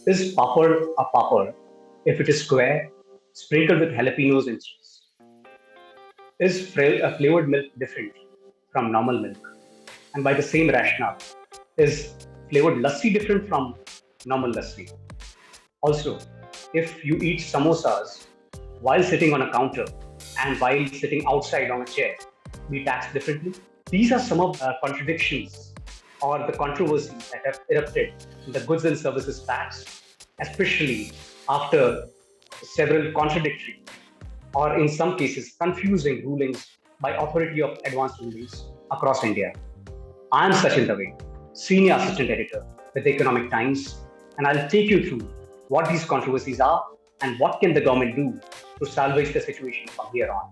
Is papad a papad if it is square, sprinkled with jalapenos and cheese? Is flavored milk different from normal milk? And by the same rationale, is flavored lassi different from normal lassi? Also, if you eat samosas while sitting on a counter and while sitting outside on a chair, be taxed differently? These are some of the contradictions or the controversies that have erupted in the goods and services tax, especially after several contradictory or in some cases confusing rulings by authority of advanced rulings across India. I am Sachin Dave, Senior Assistant Editor with the Economic Times, and I'll take you through what these controversies are and what can the government do to salvage the situation from here on.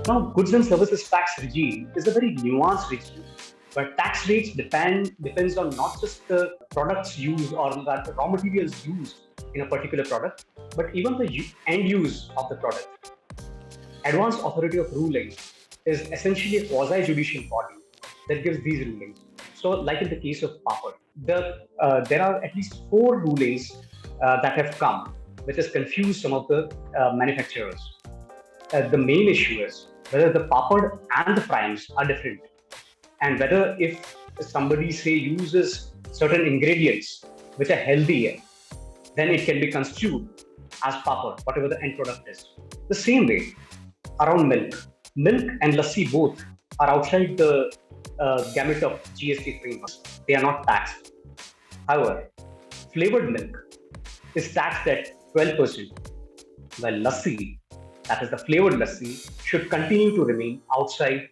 Now, goods and services tax regime is a very nuanced regime, but tax rates depends on not just the products used or the raw materials used in a particular product, but even the end use of the product. Advanced authority of ruling is essentially a quasi-judicial body that gives these rulings. So, like in the case of Papad, there are at least four rulings that have come, which has confused some of the manufacturers. The main issue is whether the papad and the fryings are different, and whether if somebody say uses certain ingredients which are healthier, then it can be construed as papad, whatever the end product is. The same way around milk. Milk and lassi both are outside the gamut of GST framework. They are not taxed. However, flavored milk is taxed at 12%, while lassi, that is the flavored lassi, should continue to remain outside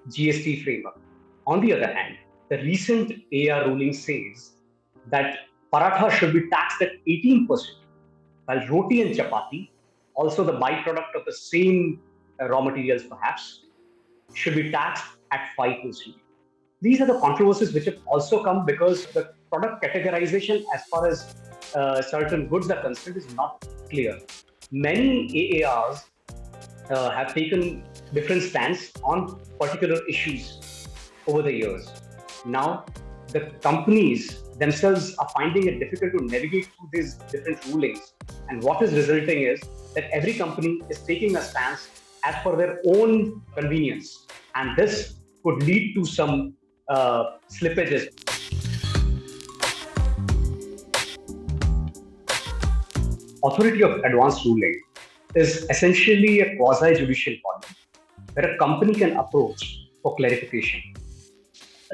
GST framework. On the other hand, the recent AR ruling says that paratha should be taxed at 18%, while roti and chapati, also the byproduct of the same raw materials perhaps, should be taxed at 5%. These are the controversies which have also come because the product categorization as far as certain goods are concerned is not clear. Many AARs have taken different stance on particular issues over the years. Now, the companies themselves are finding it difficult to navigate through these different rulings. And what is resulting is that every company is taking a stance as per their own convenience. And this could lead to some slippages. Authority of advanced ruling is essentially a quasi-judicial body where a company can approach for clarification.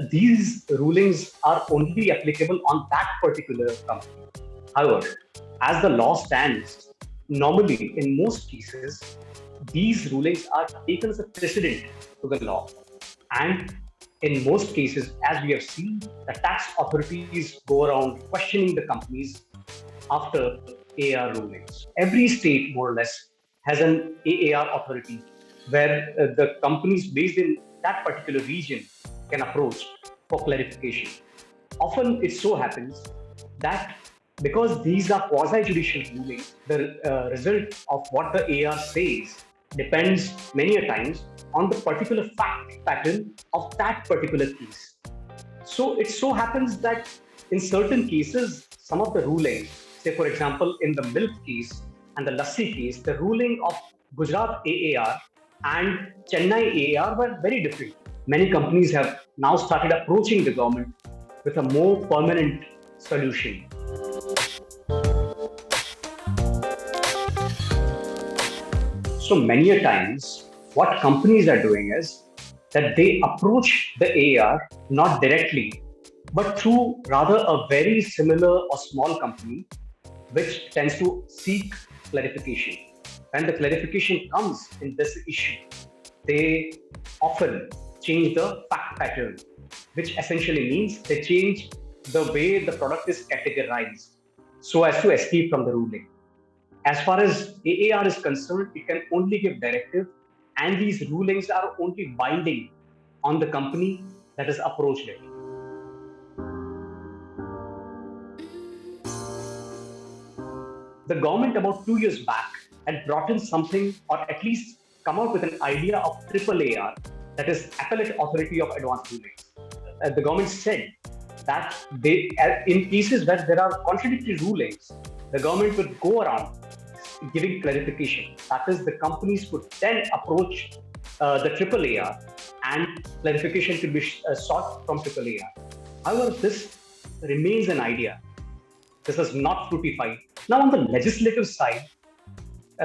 These rulings are only applicable on that particular company. However, as the law stands, normally in most cases, these rulings are taken as a precedent to the law. And in most cases, as we have seen, the tax authorities go around questioning the companies after AAR rulings. Every state, more or less, has an AAR authority where the companies based in that particular region can approach for clarification. Often it so happens that because these are quasi-judicial rulings, the result of what the AR says depends many a times on the particular fact pattern of that particular case. So it so happens that in certain cases, some of the rulings, say for example, in the milk case and the lassi case, the ruling of Gujarat AAR and Chennai AAR were very different. Many companies have now started approaching the government with a more permanent solution. So many a times, what companies are doing is that they approach the AAR not directly, but through rather a very similar or small company which tends to seek clarification. When the clarification comes in this issue, they often change the fact pattern, which essentially means they change the way the product is categorized so as to escape from the ruling. As far as AAR is concerned, it can only give directive, and these rulings are only binding on the company that has approached it. The government about 2 years back had brought in something, or at least come out with an idea of AAAR, that is Appellate Authority of Advanced Rulings. The government said that in cases where there are contradictory rulings, the government would go around giving clarification. That is, the companies could then approach the AAAR and clarification could be sought from AAAR. However, this remains an idea. This has not fructified. Now, on the legislative side,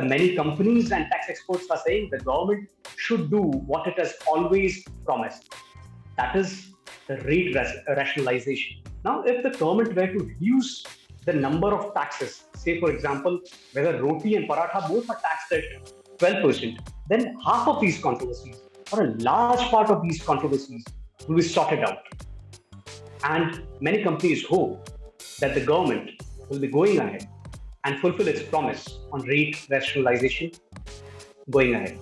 many companies and tax experts are saying the government should do what it has always promised. That is the rate rationalization. Now, if the government were to reduce the number of taxes, say for example, whether roti and paratha both are taxed at 12%, then half of these controversies, or a large part of these controversies, will be sorted out. And many companies hope that the government will be going ahead and fulfill its promise on rate rationalization going ahead.